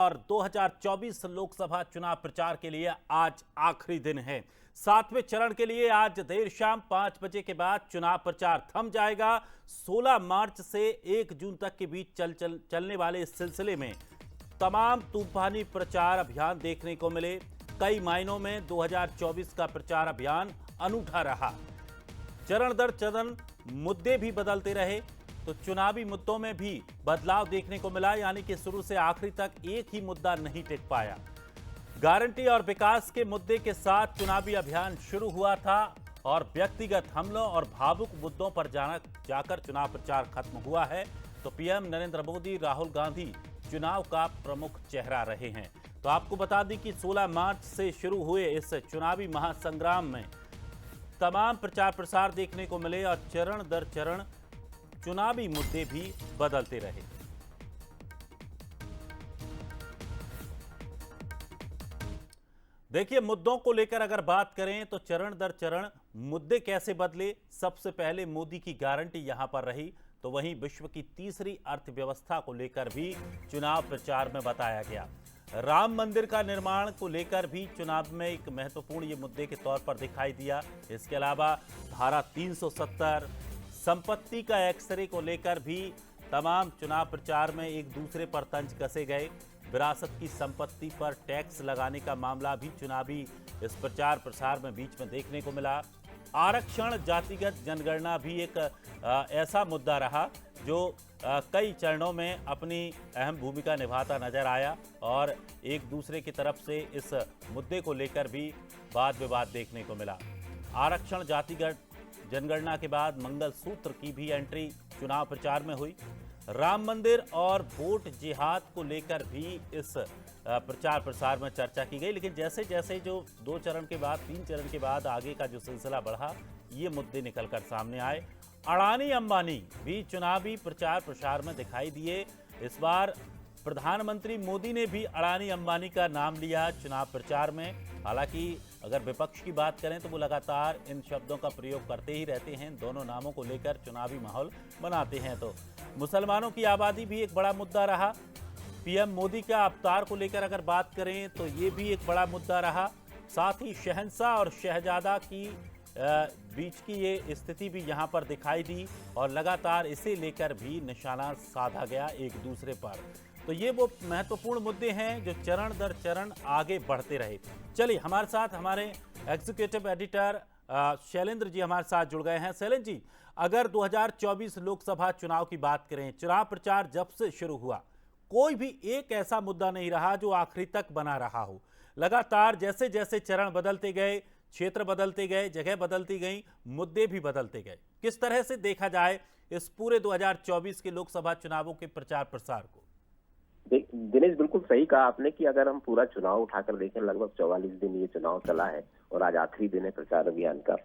और 2024 लोकसभा चुनाव प्रचार के लिए आज आखिरी दिन है। 7वें चरण के लिए आज देर शाम 5 बजे के बाद चुनाव प्रचार थम जाएगा। 16 मार्च से 1 जून तक के बीच चलने वाले इस सिलसिले में तमाम तूफानी प्रचार अभियान देखने को मिले। कई मायनों में 2024 का प्रचार अभियान अनूठा रहा। चरण दर चरण मुद्दे भी बदलते रहे, तो चुनावी मुद्दों में भी बदलाव देखने को मिला, यानी कि शुरू से आखिरी तक एक ही मुद्दा नहीं टिक पाया। गारंटी और विकास के मुद्दे के साथ चुनावी अभियान शुरू हुआ था और व्यक्तिगत हमलों और भावुक मुद्दों पर जाकर चुनाव प्रचार खत्म हुआ है। तो पीएम नरेंद्र मोदी, राहुल गांधी चुनाव का प्रमुख चेहरा रहे हैं। तो आपको बता दें कि 16 मार्च से शुरू हुए इस चुनावी महासंग्राम में तमाम प्रचार प्रसार देखने को मिले और चरण दर चरण चुनावी मुद्दे भी बदलते रहे। देखिए, मुद्दों को लेकर अगर बात करें तो चरण दर चरण मुद्दे कैसे बदले। सबसे पहले मोदी की गारंटी यहां पर रही, तो वहीं विश्व की तीसरी अर्थव्यवस्था को लेकर भी चुनाव प्रचार में बताया गया। राम मंदिर का निर्माण को लेकर भी चुनाव में एक महत्वपूर्ण ये मुद्दे के तौर पर दिखाई दिया। इसके अलावा धारा 370, संपत्ति का एक्सरे को लेकर भी तमाम चुनाव प्रचार में एक दूसरे पर तंज कसे गए। विरासत की संपत्ति पर टैक्स लगाने का मामला भी चुनावी इस प्रचार प्रसार में बीच में देखने को मिला। आरक्षण, जातिगत जनगणना भी एक ऐसा मुद्दा रहा जो कई चरणों में अपनी अहम भूमिका निभाता नजर आया और एक दूसरे की तरफ से इस मुद्दे को लेकर भी वाद विवाद देखने को मिला। आरक्षण, जातिगत जनगणना के बाद मंगलसूत्र की भी एंट्री चुनाव प्रचार में हुई। राम मंदिर और वोट जिहाद को लेकर भी इस प्रचार प्रसार में चर्चा की गई। लेकिन जैसे जैसे जो 2 चरण के बाद 3 चरण के बाद आगे का जो सिलसिला बढ़ा, ये मुद्दे निकलकर सामने आए। अडानी अंबानी भी चुनावी प्रचार प्रसार में दिखाई दिए। इस बार प्रधानमंत्री मोदी ने भी अडानी अंबानी का नाम लिया चुनाव प्रचार में। हालांकि अगर विपक्ष की बात करें तो वो लगातार इन शब्दों का प्रयोग करते ही रहते हैं, दोनों नामों को लेकर चुनावी माहौल बनाते हैं। तो मुसलमानों की आबादी भी एक बड़ा मुद्दा रहा। पीएम मोदी का अवतार को लेकर अगर बात करें तो ये भी एक बड़ा मुद्दा रहा। साथ ही शहंशाह और शहजादा की बीच की ये स्थिति भी यहाँ पर दिखाई दी और लगातार इसे लेकर भी निशाना साधा गया एक दूसरे पर। तो ये वो महत्वपूर्ण मुद्दे हैं जो चरण दर चरण आगे बढ़ते रहे। चलिए, हमारे साथ हमारे एग्जीक्यूटिव एडिटर शैलेंद्र जी हमारे साथ जुड़ गए हैं। शैलेंद्र जी, अगर 2024 लोकसभा चुनाव की बात करें, चुनाव प्रचार जब से शुरू हुआ, कोई भी एक ऐसा मुद्दा नहीं रहा जो आखिरी तक बना रहा हो। लगातार जैसे जैसे चरण बदलते गए, क्षेत्र बदलते गए, जगह बदलती गई, मुद्दे भी बदलते गए। किस तरह से देखा जाए इस पूरे 2024 के लोकसभा चुनावों के प्रचार प्रसार को? दिनेश, बिल्कुल सही कहा आपने कि अगर हम पूरा चुनाव उठाकर देखें, लगभग 44 दिन ये चुनाव चला है और आज आखिरी दिन है प्रचार अभियान का।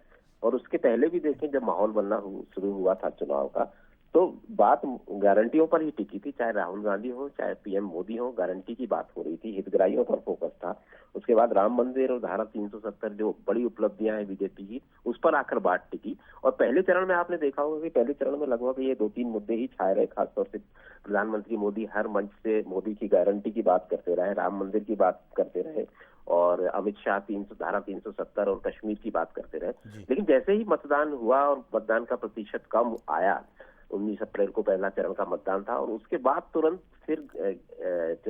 और उसके पहले भी देखें, जब माहौल बनना शुरू हुआ था चुनाव का, तो बात गारंटियों पर ही टिकी थी। चाहे राहुल गांधी हो, चाहे पीएम मोदी हो, गारंटी की बात हो रही थी, हितग्राहियों पर फोकस था। उसके बाद राम मंदिर और धारा 370 जो बड़ी उपलब्धियां हैं बीजेपी की, उस पर आकर बात टिकी। और पहले चरण में आपने देखा होगा कि पहले चरण में लगभग ये 2-3 मुद्दे ही छाए रहे। खासतौर से प्रधानमंत्री मोदी हर मंच से मोदी की गारंटी की बात करते रहे, राम मंदिर की बात करते रहे और अमित शाह धारा 370 और कश्मीर की बात करते रहे। लेकिन जैसे ही मतदान हुआ और मतदान का प्रतिशत कम आया, 19 अप्रैल को पहला चरण का मतदान था और उसके बाद तुरंत फिर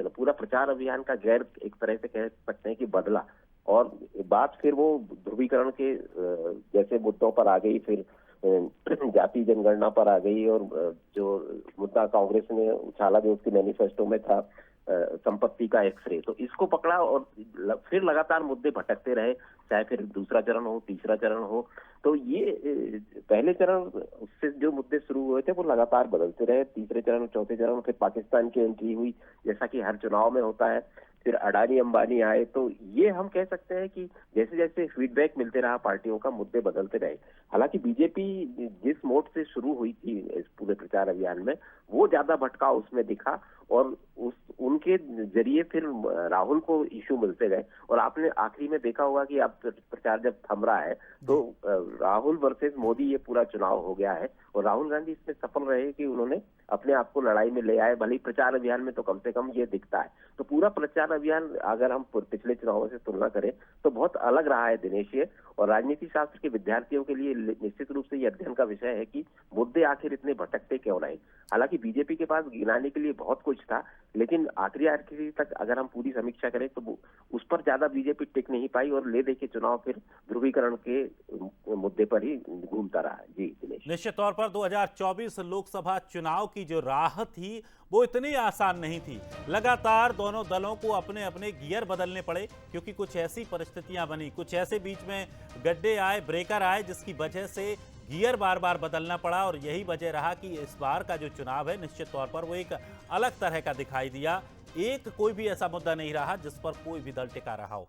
पूरा प्रचार अभियान का गैर एक तरह से कह सकते हैं कि बदला और बात फिर वो ध्रुवीकरण के जैसे मुद्दों पर आ गई, फिर जाति जनगणना पर आ गई और जो मुद्दा कांग्रेस ने उछाला जो उसके मैनिफेस्टो में था, संपत्ति का एक्सरे, तो इसको पकड़ा और फिर लगातार मुद्दे भटकते रहे, चाहे फिर दूसरा चरण हो, तीसरा चरण हो। तो ये पहले चरण उससे जो मुद्दे शुरू हुए थे वो लगातार बदलते रहे। तीसरे चरण, चौथे चरण, फिर पाकिस्तान की एंट्री हुई, जैसा कि हर चुनाव में होता है। फिर अडानी अंबानी आए। तो ये हम कह सकते हैं कि जैसे जैसे फीडबैक मिलते रहा पार्टियों का, मुद्दे बदलते रहे। हालांकि बीजेपी जिस मोड से शुरू हुई थी इस पूरे प्रचार अभियान में, वो ज्यादा भटकाव उसमें दिखा और उनके जरिए फिर राहुल को इशू मिलते गए। और आपने आखिरी में देखा होगा कि अब प्रचार जब थम रहा है तो राहुल वर्सेस मोदी ये पूरा चुनाव हो गया है। और राहुल गांधी इसमें सफल रहे कि उन्होंने अपने आप को लड़ाई में ले आए, भले ही प्रचार अभियान में तो कम से कम ये दिखता है। तो पूरा प्रचार अभियान अगर हम पिछले चुनावों से तुलना करें तो बहुत अलग रहा है दिनेश ये। और राजनीति शास्त्र के विद्यार्थियों के लिए निश्चित रूप से ये अध्ययन का विषय है कि मुद्दे आखिर इतने भटकते क्यों रहे। हालांकि बीजेपी के पास गिनाने के लिए बहुत कुछ था, लेकिन आखिरी तक अगर हम पूरी समीक्षा करें तो उस पर ज्यादा बीजेपी टिक नहीं पाई और ले दे के चुनाव फिर ध्रुवीकरण के मुद्दे पर ही घूमता रहा। जी दिनेश, निश्चित तौर पर 2024 लोकसभा चुनाव की जो राह थी वो इतनी आसान नहीं थी। लगातार दोनों दलों को अपने अपने गियर बदलने पड़े, क्योंकि कुछ ऐसी परिस्थितियां बनी, कुछ ऐसे बीच में गड्ढे आए, ब्रेकर आए, जिसकी वजह से गियर बार बार बदलना पड़ा। और यही वजह रहा कि इस बार का जो चुनाव है निश्चित तौर पर वो एक अलग तरह का दिखाई दिया। एक कोई भी ऐसा मुद्दा नहीं रहा जिस पर कोई भी दल टिका रहा हो।